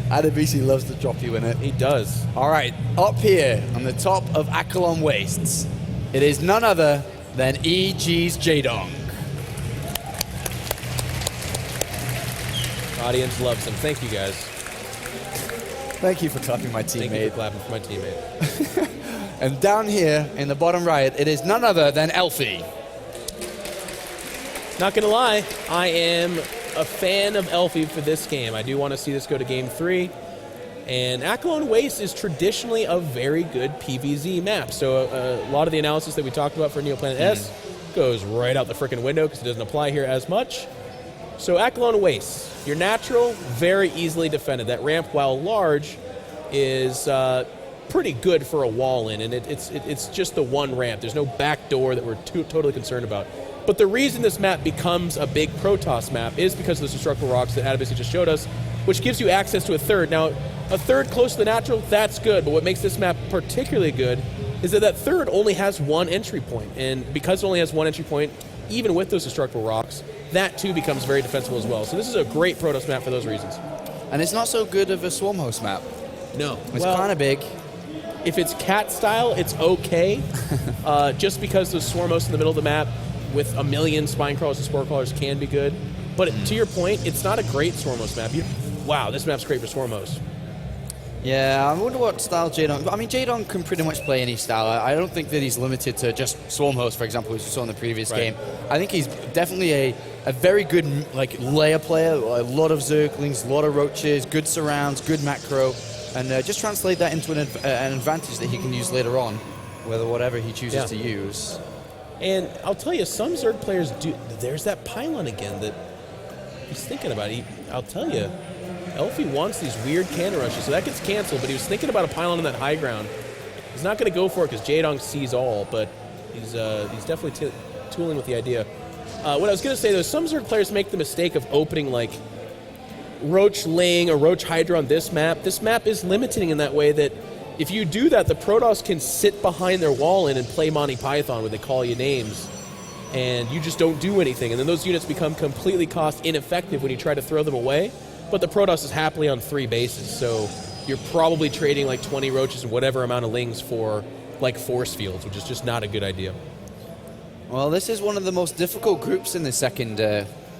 Adebisi loves to drop you in it. He does. All right, up here on the top of Akelon Wastes, it is none other than EG's Jaedong. Audience loves him. Thank you, guys. Thank you for clapping my teammate. Thank you for clapping for my teammate. And down here in the bottom right, it is none other than Elfi. Not gonna lie, I am a fan of Elfi for this game. I do want to see this go to game 3. And Akelon Waste is traditionally a very good PvZ map. So a lot of the analysis that we talked about for Neoplanet S goes right out the frickin' window because it doesn't apply here as much. So Akelon Waste, your natural, very easily defended. That ramp, while large, is pretty good for a wall in, and it's just the one ramp. There's no back door that we're totally concerned about. But the reason this map becomes a big Protoss map is because of the structural rocks that Adebisi just showed us, which gives you access to a third. Now, a third close to the natural, that's good, but what makes this map particularly good is that that third only has one entry point, and because it only has one entry point, even with those structural rocks, that too becomes very defensible as well. So this is a great Protoss map for those reasons. And it's not so good of a swarm host map. No. It's kind of big. If it's cat style, it's okay. Just because the swarm host in the middle of the map with a million spine crawlers and spore crawlers can be good. But to your point, it's not a great swarm host map. Wow, this map's great for swarm host. Yeah, I wonder what style Jaedong... I mean, Jaedong can pretty much play any style. I don't think that he's limited to just swarm host, for example, which we saw in the previous game. I think he's definitely a very good layer player. A lot of Zerglings, a lot of roaches, good surrounds, good macro. And just translate that into an advantage that he can use later on, whatever he chooses to use. And I'll tell you, some Zerg players do... There's that pylon again that he's thinking about. I'll tell you, Elfi wants these weird cannon rushes, so that gets canceled, but he was thinking about a pylon on that high ground. He's not going to go for it because Jaedong sees all, but he's definitely tooling with the idea. What I was going to say, though, some Zerg players make the mistake of opening, like, Roach Ling or Roach Hydra on this map. This map is limiting in that way that if you do that, the Protoss can sit behind their wall in and play Monty Python where they call you names, and you just don't do anything. And then those units become completely cost ineffective when you try to throw them away. But the Protoss is happily on 3 bases, so you're probably trading like 20 Roaches and whatever amount of Lings for like force fields, which is just not a good idea. Well, this is one of the most difficult groups in the second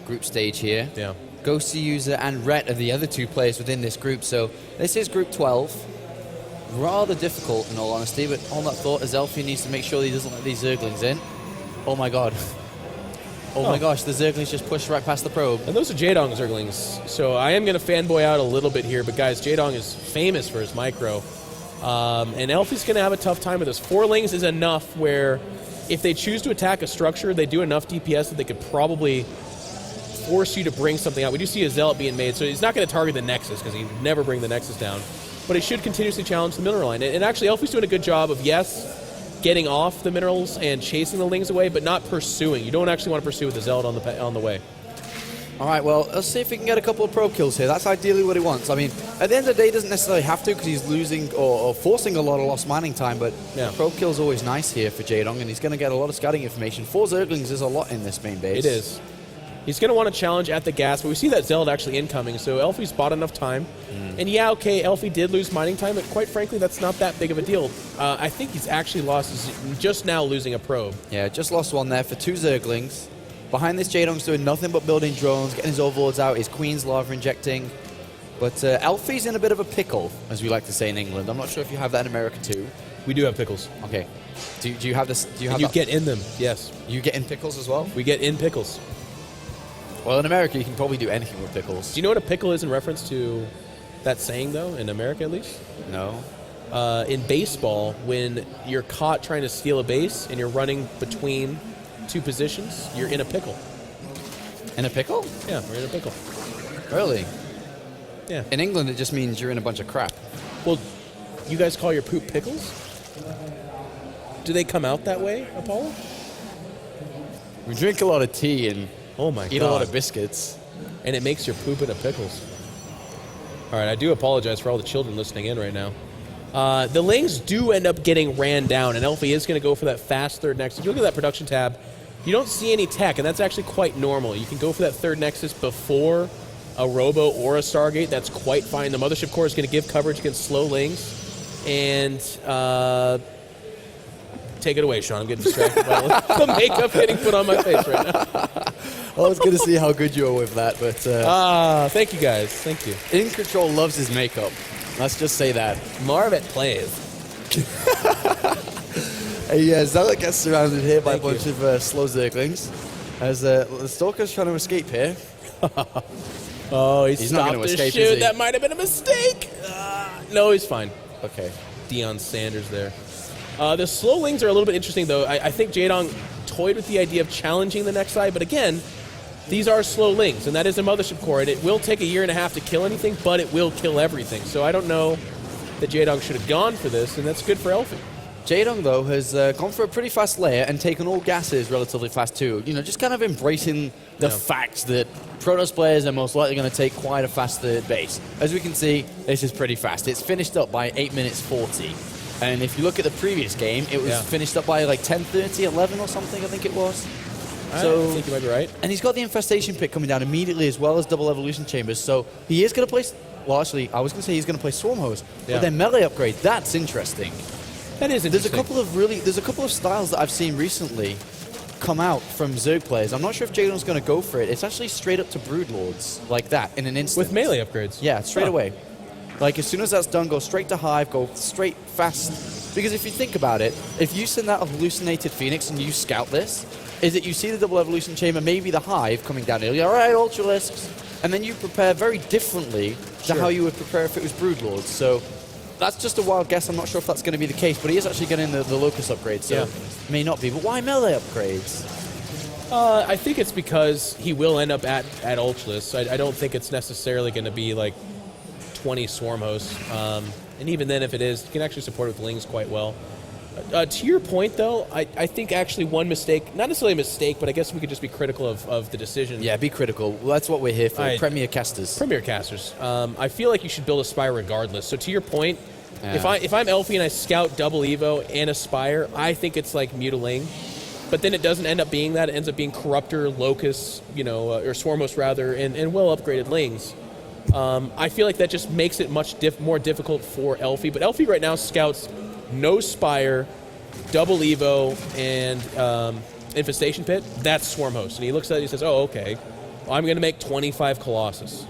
group stage here. Yeah. Ghosty User and Rhett are the other 2 players within this group, so this is group 12. Rather difficult, in all honesty, but on that thought, as Elfi needs to make sure that he doesn't let these Zerglings in. Oh my god. Oh my gosh, the Zerglings just pushed right past the probe. And those are Jaedong Zerglings, so I am going to fanboy out a little bit here, but guys, Jaedong is famous for his micro. And Elfi's going to have a tough time with this. 4 Lings is enough where if they choose to attack a structure, they do enough DPS that they could probably force you to bring something out. We do see a Zealot being made, so he's not going to target the Nexus because he would never bring the Nexus down. But he should continuously challenge the mineral line. And actually, Elfi's doing a good job of, yes, getting off the minerals and chasing the Lings away, but not pursuing. You don't actually want to pursue with the Zealot on the way. All right, well, let's see if we can get a couple of probe kills here. That's ideally what he wants. I mean, at the end of the day, he doesn't necessarily have to because he's losing or forcing a lot of lost mining time, but probe kill is always nice here for Jaedong, and he's going to get a lot of scouting information. 4 Zerglings is a lot in this main base. It is. He's going to want to challenge at the gas, but we see that Zealot actually incoming, so Elfi's bought enough time. And yeah, okay, Elfi did lose mining time, but quite frankly, that's not that big of a deal. I think he's actually just now losing a probe. Yeah, just lost one there for 2 Zerglings. Behind this, Jaedong's doing nothing but building drones, getting his overlords out, his Queen's lava injecting. But Elfi's in a bit of a pickle, as we like to say in England. I'm not sure if you have that in America too. We do have pickles. Okay. Do you have this? Do you have? You get in them, yes. You get in pickles as well? We get in pickles. Well, in America, you can probably do anything with pickles. Do you know what a pickle is in reference to that saying, though, in America at least? No. In baseball, when you're caught trying to steal a base and you're running between 2 positions, you're in a pickle. In a pickle? Yeah, we're in a pickle. Really? Yeah. In England, it just means you're in a bunch of crap. Well, you guys call your poop pickles? Do they come out that way, Apollo? We drink a lot of tea and eat a lot of biscuits. And it makes your poop into pickles. All right, I do apologize for all the children listening in right now. The Lings do end up getting ran down, and Elfi is going to go for that fast third Nexus. If you look at that production tab, you don't see any tech, and that's actually quite normal. You can go for that third Nexus before a Robo or a Stargate, that's quite fine. The Mothership Core is going to give coverage against slow Lings. And take it away, Sean. I'm getting distracted by the makeup getting put on my face right now. I was going to see how good you were with that, but... thank you, guys. Thank you. In Control loves his makeup. Let's just say that. Marvet plays. Zealot gets surrounded here by a bunch of slow Zerglings. As the Stalker's trying to escape here. Oh, he's not going to escape, shoot. That might have been a mistake. No, he's fine. Okay. Deion Sanders there. The slow Lings are a little bit interesting, though. I think Jaedong toyed with the idea of challenging the next side, but again, these are slow Lings, and that is a Mothership Core, and it will take a year and a half to kill anything, but it will kill everything. So I don't know that Jaedong should have gone for this, and that's good for Elfi. Jaedong, though, has gone for a pretty fast layer and taken all gases relatively fast, too. You know, just kind of embracing the fact that Protoss players are most likely going to take quite a fast third base. As we can see, this is pretty fast. It's finished up by 8 minutes 40. And if you look at the previous game, it was finished up by like 10:30, 11 or something, I think it was. I think you might be right. And he's got the Infestation Pit coming down immediately, as well as double Evolution Chambers. So he is going to play... Well, actually, I was going to say he's going to play Swarm Hose. But then melee upgrade, that's interesting. That is interesting. There's a couple of styles that I've seen recently come out from Zerg players. I'm not sure if Jaedong's going to go for it. It's actually straight up to Broodlords, like that, in an instant. With melee upgrades? Yeah, straight away. Like, as soon as that's done, go straight to Hive, go straight fast. Because if you think about it, if you send out a hallucinated Phoenix and you scout this, is that you see the double evolution chamber, maybe the Hive coming down here, all right, Ultralisks, and then you prepare very differently to how you would prepare if it was Broodlords. So that's just a wild guess. I'm not sure if that's going to be the case, but he is actually getting the Locust upgrade, so may not be. But why melee upgrades? I think it's because he will end up at Ultralisk. I don't think it's necessarily going to be like 20 Swarm Hosts. And even then, if it is, you can actually support it with Lings quite well. To your point, though, I think actually one mistake, not necessarily a mistake, but I guess we could just be critical of the decision. Yeah, be critical. Well, that's what we're here for, Premier Casters. Premier Casters. I feel like you should build a Spire regardless. So to your point, if I'm Elfi and I scout double Evo and Aspire, I think it's like Mutiling. But then it doesn't end up being that. It ends up being Corruptor, Locust, or Swarmos rather, and well-upgraded Lings. I feel like that just makes it much more difficult for Elfi. But Elfi right now scouts no Spire, double Evo, and Infestation Pit. That's Swarm Host. And he looks at it and he says, oh, okay. Well, I'm going to make 25 Colossus.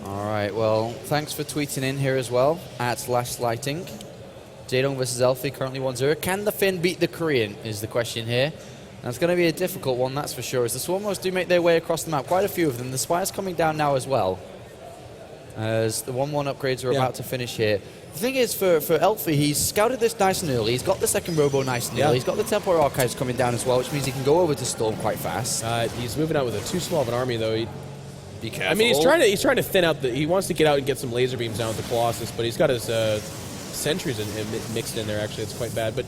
All right, well, thanks for tweeting in here as well, at Last Lighting. Jaedong versus Elfi, currently 1-0. Can the Finn beat the Korean, is the question here. That's going to be a difficult one, that's for sure, as the Swarmos do make their way across the map, quite a few of them. The Spire's coming down now as well, as the 1-1 upgrades are about to finish here. The thing is, for Elfi, he's scouted this nice and early. He's got the second Robo nice and early. He's got the Templar Archives coming down as well, which means he can go over to Storm quite fast. He's moving out with a too small of an army, though. Be careful. I mean, he's trying to thin out he wants to get out and get some laser beams down with the Colossus, but he's got his sentries mixed in there. Actually, it's quite bad. But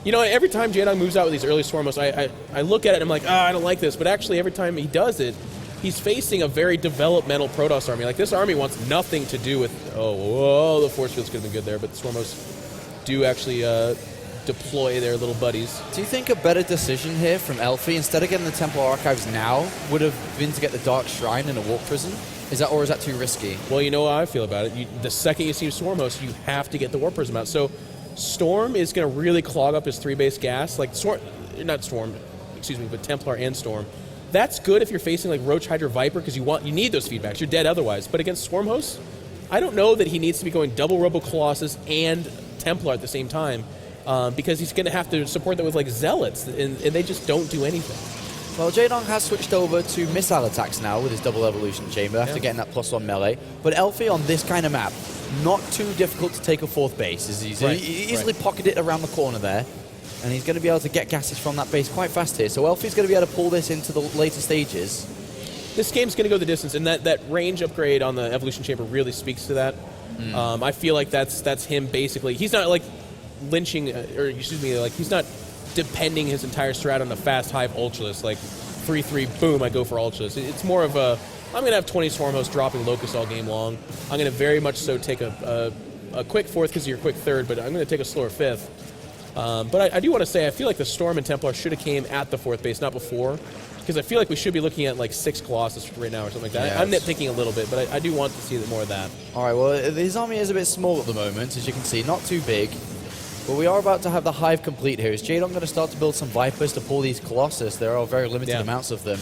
you know, every time Jaedong moves out with these early Swarmos, I look at it and I'm like, I don't like this. But actually, every time he does it, he's facing a very developmental Protoss army. Like, this army wants nothing to do with, the force fields could have been good there, but the Swarmos do actually deploy their little buddies. Do you think a better decision here from Elfi, instead of getting the Templar Archives now, would have been to get the Dark Shrine in a Warp Prison? Or is that too risky? Well, you know how I feel about it. The second you see Swarmos, you have to get the Warp Prism out. So Storm is going to really clog up his 3-base gas. Like, but Templar and Storm. That's good if you're facing like Roach, Hydra, Viper, because you need those feedbacks. You're dead otherwise. But against Swarm Hosts, I don't know that he needs to be going double Robo Colossus and Templar at the same time, because he's going to have to support that with like Zealots, and they just don't do anything. Well, Jaedong has switched over to missile attacks now with his double evolution chamber after getting that +1 melee. But Elfi on this kind of map, not too difficult to take a 4th base. He easily pocketed it around the corner there. And he's going to be able to get gases from that base quite fast here. So Elfi's going to be able to pull this into the later stages. This game's going to go the distance, and that range upgrade on the evolution chamber really speaks to that. I feel like that's him basically. He's not like lynching, he's not depending his entire strat on a fast Hive Ultralisk, like 3-3, boom, I go for Ultralisk. It's more of a, I'm going to have 20 Swarm Hosts dropping Locust all game long. I'm going to very much so take a quick 4th because of your quick 3rd, but I'm going to take a slower 5th. But I do want to say, I feel like the Storm and Templar should have came at the 4th base, not before. because I feel like we should be looking at like 6 Colossus right now or something like that. Yeah, I'm nitpicking a little bit, but I do want to see more of that. All right, well, his army is a bit small at the moment, as you can see. Not too big. But we are about to have the hive complete here. Is Jaedong going to start to build some Vipers to pull these Colossus? There are very limited amounts of them.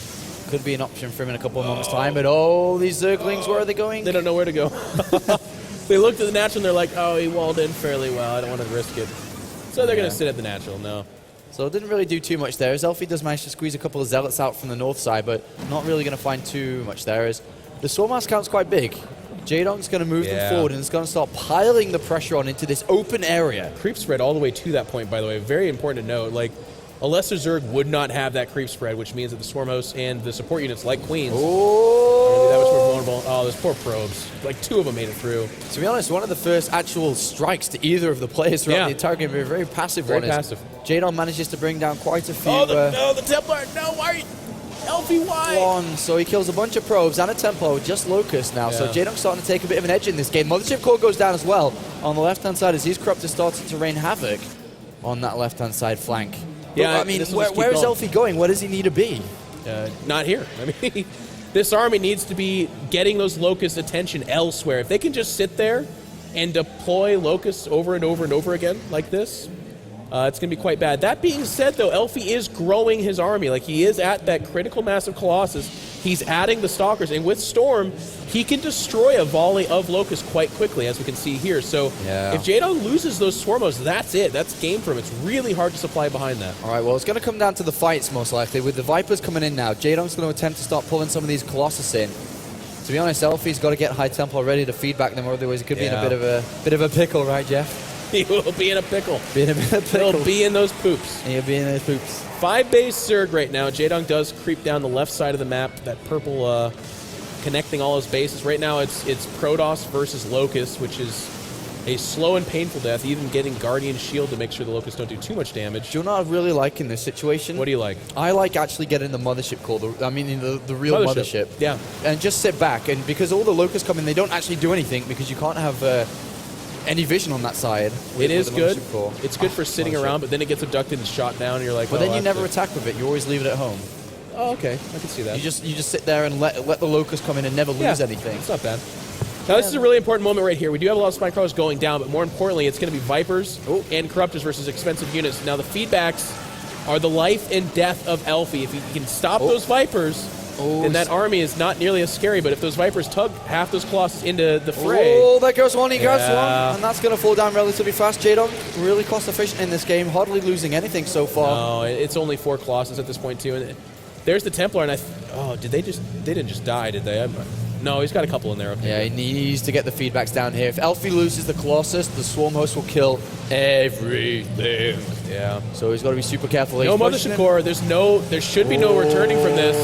Could be an option for him in a couple of moments' time. But these Zerglings, where are they going? They don't know where to go. They looked at the natural and they're like, oh, he walled in fairly well. I don't want to risk it. So they're going to sit at the natural, no. So it didn't really do too much there. As Elfi does manage to squeeze a couple of Zealots out from the north side, but not really going to find too much there. As the Swarm House count's quite big. Jaedong's going to move them forward and it's going to start piling the pressure on into this open area. Creep spread all the way to that point, by the way. Very important to note. Like, a lesser Zerg would not have that creep spread, which means that the Swarm Host and the support units like Queens are going to be that much more vulnerable. Oh, those poor probes. Like, 2 of them made it through. To be honest, one of the first actual strikes to either of the players throughout the entire game, a very passive one. Very passive. Jaedong manages to bring down quite a few. Oh, the Templar! No, why? Elfi, why? One, so he kills a bunch of probes and a Templar with just Locust now. So Jaedong's starting to take a bit of an edge in this game. Mothership Core goes down as well on the left-hand side as these Corruptors starting to rain havoc on that left-hand side flank. Yeah, but, I mean, where is Elfi going? Where does he need to be? Not here. I mean, this army needs to be getting those Locusts' attention elsewhere. If they can just sit there and deploy Locusts over and over and over again like this, it's going to be quite bad. That being said, though, Elfi is growing his army. Like, he is at that critical mass of Colossus. He's adding the Stalkers. And with Storm, he can destroy a volley of Locusts quite quickly, as we can see here. So if Jaedong loses those Swarmos, that's it. That's game for him. It's really hard to supply behind that. All right, well, it's going to come down to the fights, most likely. With the Vipers coming in now, Jaedong's going to attempt to start pulling some of these Colossus in. To be honest, Elfi's got to get High Templar ready to feed back them, otherwise he could be in a bit of a pickle, right, Jeff? He will be in a pickle. He'll be in those poops. He'll be in those poops. 5 base Zerg right now. Jaedong does creep down the left side of the map. That purple connecting all his bases. Right now it's Protoss versus Locust, which is a slow and painful death, even getting Guardian Shield to make sure the Locusts don't do too much damage. Do you know what I really like in this situation? What do you like? I like actually getting the Mothership Core, the real Mothership. Yeah. And just sit back, and because all the Locusts come in, they don't actually do anything because you can't have any vision on that side. It is good. It's good for sitting around, but then it gets abducted and shot down, and you're like, but then you never attack with it. You always leave it at home. Oh, okay. I can see that. You just sit there and let the Locusts come in and never lose anything. It's not bad. Now, this is a really important moment right here. We do have a lot of Spine Crawlers going down, but more importantly, it's going to be Vipers and Corruptors versus expensive units. Now, the feedbacks are the life and death of Elfi. If he can stop those Vipers, then that army is not nearly as scary. But if those Vipers tug half those Colossus into the fray... Oh, there goes one. He goes one. And that's going to fall down relatively fast. Jaedong, really cost efficient in this game. Hardly losing anything so far. No, it's only 4 Colossus at this point, too. And there's the Templar, and they didn't just die, did they? No, he's got a couple in there. Okay. Yeah, he needs to get the feedbacks down here. If Elfi loses the Colossus, the Swarm Host will kill everything. Yeah. So he's got to be super careful. No Mothership Core. There should be no returning from this.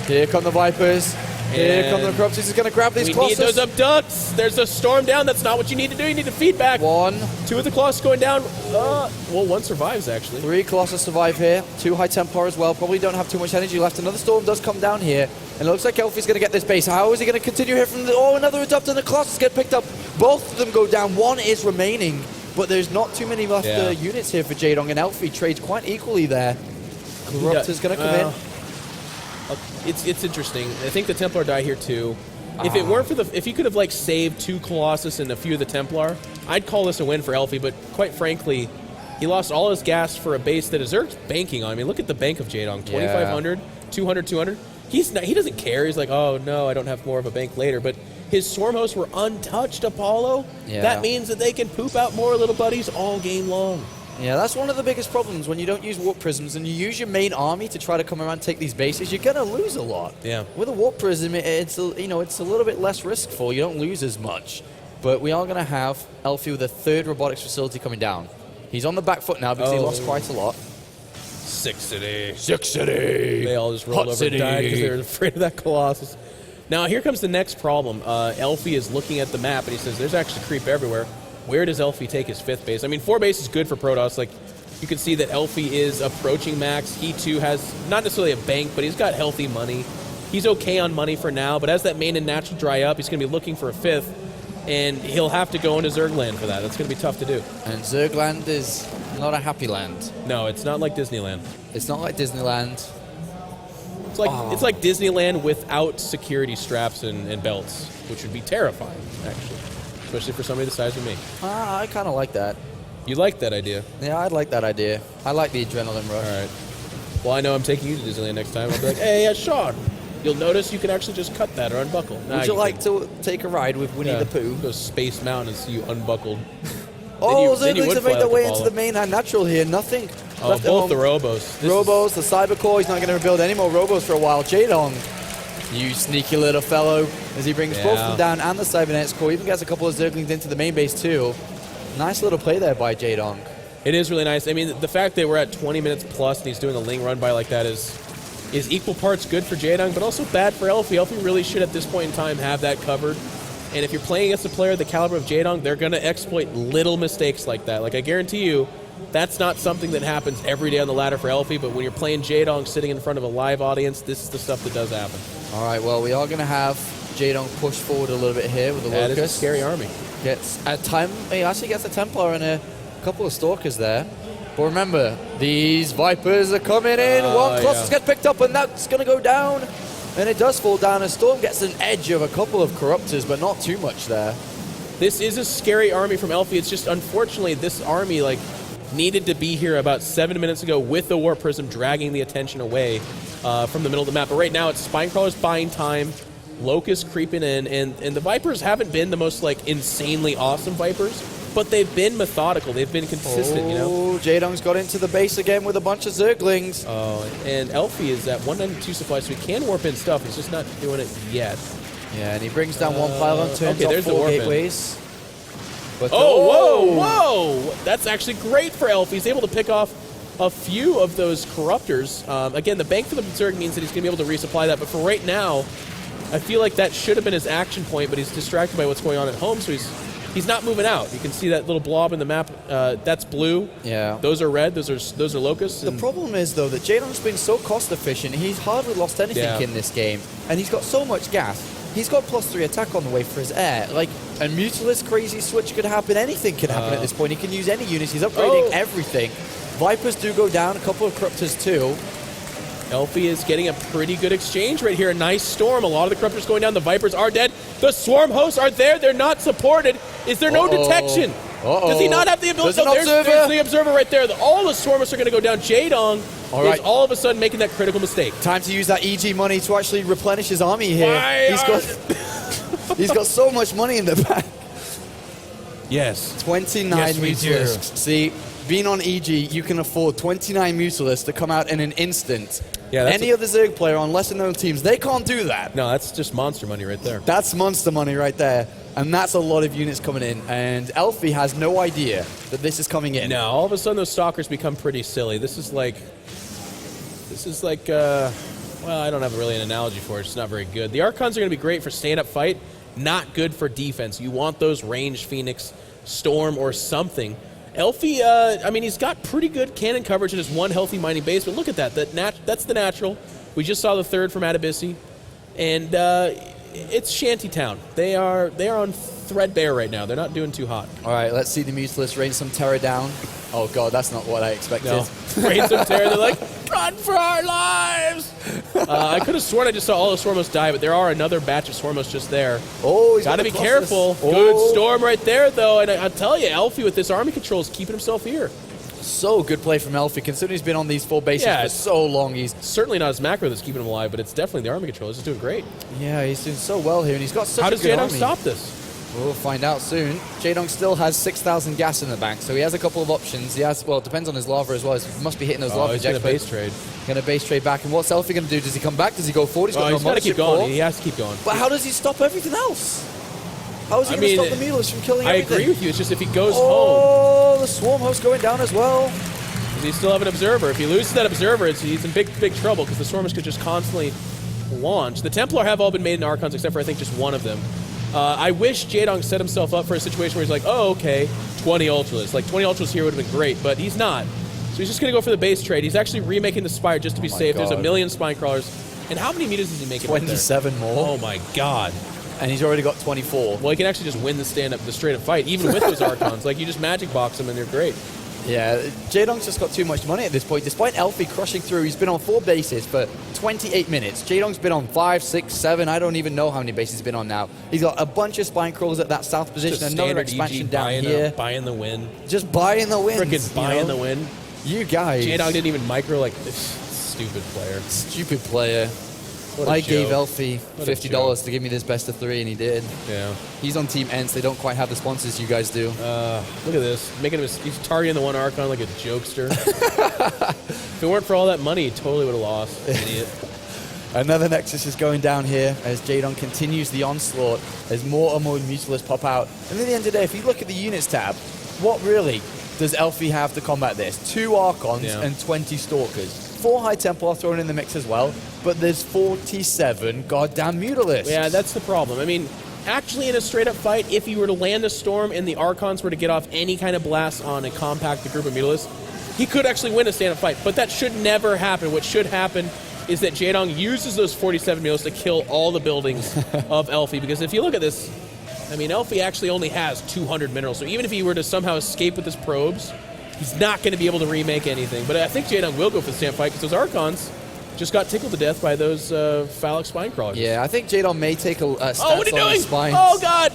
Here come the Vipers. Here come the Corruptors. He's going to grab these Colossus. We need those abducts. There's a storm down. That's not what you need to do. You need to feedback. 1. 2 of the Colossus going down. Well, 1 survives, actually. 3 Colossus survive here. 2 High Templar as well. Probably don't have too much energy left. Another storm does come down here. And it looks like Elfi's going to get this base. How is he going to continue here from the... Oh, another abduct and the Colossus get picked up. Both of them go down. 1 is remaining. But there's not too many left units here for Jaedong. And Elfi trades quite equally there. Corruptor's going to come in. It's interesting. I think the Templar die here too. If it weren't for if he could have saved 2 Colossus and a few of the Templar, I'd call this a win for Elfi. But quite frankly, he lost all his gas for a base that is Zerg's banking on. I mean, look at the bank of Jaedong: 2,500, 200, 200. He doesn't care. He's like, oh no, I don't have more of a bank later. But his Swarm Hosts were untouched, Apollo. Yeah. That means that they can poop out more little buddies all game long. Yeah, that's one of the biggest problems when you don't use Warp Prisms and you use your main army to try to come around and take these bases. You're going to lose a lot. Yeah. With a Warp Prism, it's a little bit less riskful. You don't lose as much. But we are going to have Elfi with a 3rd robotics facility coming down. He's on the back foot now because he lost quite a lot. 6 City. 6 City. They all just rolled over and died because they were afraid of that Colossus. Now, here comes the next problem. Elfi is looking at the map and he says, there's actually creep everywhere. Where does Elfi take his 5th base? I mean, 4 base is good for Protoss. Like, you can see that Elfi is approaching max. He, too, has not necessarily a bank, but he's got healthy money. He's okay on money for now, but as that main and natural dry up, he's going to be looking for a 5th, and he'll have to go into Zergland for that. That's going to be tough to do. And Zergland is not a happy land. No, it's not like Disneyland. It's not like Disneyland. It's like Disneyland without security straps and belts, which would be terrifying, actually, especially for somebody the size of me. I kind of like that. You like that idea? Yeah, I'd like that idea. I like the adrenaline rush. All right. Well, I know I'm taking you to Disneyland next time. I'll be like, hey, Sean, you'll notice you can actually just cut that or unbuckle. Would you like to take a ride with Winnie the Pooh? Go Space Mountain and see you unbuckled. Oh, Zerglings have made their way into the mainland natural here. Nothing. Oh, both the Robos. The Cybercore. He's not going to build any more Robos for a while. Jaedong, you sneaky little fellow, as he brings both of them down and the Cybernetics core. Even gets a couple of Zerglings into the main base too. Nice little play there by Jaedong. It is really nice. I mean, the fact that we're at 20 minutes plus and he's doing a Ling run by like that is equal parts good for Jaedong, but also bad for Elfi. Elfi really should, at this point in time, have that covered. And if you're playing against a player the caliber of Jaedong, they're going to exploit little mistakes like that. Like, I guarantee you, that's not something that happens every day on the ladder for Elfi, but when you're playing Jaedong sitting in front of a live audience, this is the stuff that does happen. All right, well, we are going to have Jaedong push forward a little bit here with the Locust. That is a scary army. He actually gets a Templar and a couple of Stalkers there. But remember, these Vipers are coming in. One Colossus gets picked up, and that's going to go down. And it does fall down, and Storm gets an edge of a couple of Corruptors, but not too much there. This is a scary army from Elfi. It's just, unfortunately, this army needed to be here about 7 minutes ago with the Warp Prism dragging the attention away from the middle of the map. But right now, it's Spinecrawlers buying time, Locust creeping in, and the Vipers haven't been the most insanely awesome Vipers, but they've been methodical. They've been consistent, you know? Oh, Jaedong's got into the base again with a bunch of Zerglings. Oh, and Elfi is at 192 supply, so he can warp in stuff. He's just not doing it yet. Yeah, and he brings down one pylon, turns off 4 gateways. But whoa! That's actually great for Elfi. He's able to pick off a few of those Corruptors. Again, the bank for the Zerg means that he's going to be able to resupply that, but for right now, I feel like that should have been his action point, but he's distracted by what's going on at home, so he's not moving out. You can see that little blob in the map. That's blue. Yeah. Those are red. Those are Locusts. The problem is, though, that Jaedong's been so cost efficient, he's hardly lost anything in this game. And he's got so much gas. He's got +3 attack on the way for his air. A Mutalisk crazy switch could happen. Anything can happen at this point. He can use any units. He's upgrading everything. Vipers do go down. A couple of Corruptors, too. Elfi is getting a pretty good exchange right here. A nice storm. A lot of the Corruptors going down. The Vipers are dead. The Swarm hosts are there. They're not supported. Is there no detection? Does he not have the ability? There's the Observer right there. All the Swarmers are going to go down. Jaedong is all of a sudden making that critical mistake. Time to use that EG money to actually replenish his army here. He's got so much money in the bank. Yes. 29 Mutalisks. See, being on EG, you can afford 29 Mutalisks to come out in an instant. Yeah, any other Zerg player on lesser known teams, they can't do that. No, that's just monster money right there. That's monster money right there. And that's a lot of units coming in. And Elfi has no idea that this is coming in. No, all of a sudden those Stalkers become pretty silly. This is like, well, I don't have really an analogy for it. It's not very good. The Archons are going to be great for stand-up fight, not good for defense. You want those ranged Phoenix, Storm, or something. Elfi, I mean, he's got pretty good cannon coverage in his one healthy mining base, but look at that. That's the natural. We just saw the third from Adabisi. And it's Shantytown. They are on threadbare right now. They're not doing too hot. All right, let's see the Mutalisk rain some terror down. Oh, God, that's not what I expected. No. Rain some terror. They're like, run for our lives! I could have sworn I just saw all the Swarmos die, but there are another batch of Swarmos just there. Oh, he's got to be careful. Oh. Good storm right there, though. And I tell you, Elfi with this army control is keeping himself here. So good play from Elfi, considering he's been on these 4 bases for so long. He's certainly not his macro that's keeping him alive, but it's definitely the army control. He's doing great. Yeah, he's doing so well here, and he's got such a good army. How does Jaedong stop this? We'll find out soon. Jaedong still has 6,000 gas in the bank, so he has a couple of options. He has, well, it depends on his lava as well. He must be hitting those lava he's going to base trade. Going to base trade back. And what's Elfi going to do? Does he come back? Does he go forward? He's got to keep going. He has to keep going. But how does he stop everything else? How is he going to stop the Mutalisk from killing everything? I agree with you. It's just if he goes home. Oh, the Swarm host going down as well. Does he still have an Observer? If he loses that Observer, he's in big trouble because the Swarmers could just constantly launch. The Templar have all been made in Archons except for I think just one of them. I wish Jaedong set himself up for a situation where he's like, oh, okay, 20 Ultras. 20 Ultras here would have been great, but he's not. So he's just going to go for the base trade. He's actually remaking the Spire just to be safe. God. There's a million Spinecrawlers. And how many meters is he making? 27 more. Oh, my God. And he's already got 24. Well, he can actually just win the straight-up fight, even with those Archons. You just magic box them, and they're great. Yeah, Jaedong's just got too much money at this point. Despite Elfi crushing through, he's been on 4 bases for 28 minutes. Jaedong's been on 5, 6, 7. I don't even know how many bases he's been on now. He's got a bunch of spine crawlers at that south position. Just Another standard expansion EG down here. Buying the win. Just buying the win. Freaking buying the win. You guys. Jaedong didn't even micro like this stupid player. Stupid player. What a I joke. gave Elfi What a $50 to give me this best of 3, and he did. Yeah. He's on Team Ents. They don't quite have the sponsors you guys do. Look at this. He's targeting the one Archon like a jokester. If it weren't for all that money, he totally would have lost. Idiot. Another Nexus is going down here as Jaedong continues the onslaught as more and more Mutalisks pop out. And at the end of the day, if you look at the units tab, what really does Elfi have to combat this? 2 Archons and 20 Stalkers. 4 High Templar thrown in the mix as well, but there's 47 goddamn Mutalisks. Yeah, that's the problem. I mean, actually in a straight-up fight, if you were to land a Storm and the Archons were to get off any kind of blast on a compacted group of Mutalisks, he could actually win a stand-up fight, but that should never happen. What should happen is that Jaedong uses those 47 Mutalisks to kill all the buildings of Elfi, because if you look at this, I mean, Elfi actually only has 200 minerals, so even if he were to somehow escape with his probes, he's not going to be able to remake anything. But I think Jaedong will go for the stand fight because those Archons just got tickled to death by those phallic spine crawlers. Yeah, I think Jaedong may take a stance what are you on doing? his spines. Oh, God!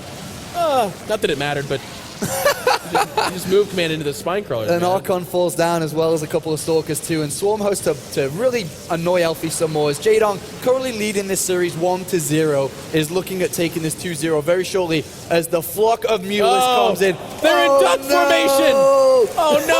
Not that it mattered, but you just move command into the spine crawlers. An man. Archon falls down as well as a couple of Stalkers too, and Swarm hosts to really annoy Elfi some more as Jaedong, currently leading this series 1-0, is looking at taking this 2-0 very shortly as the flock of Mutalisks comes in. They're in duck formation! Oh, no!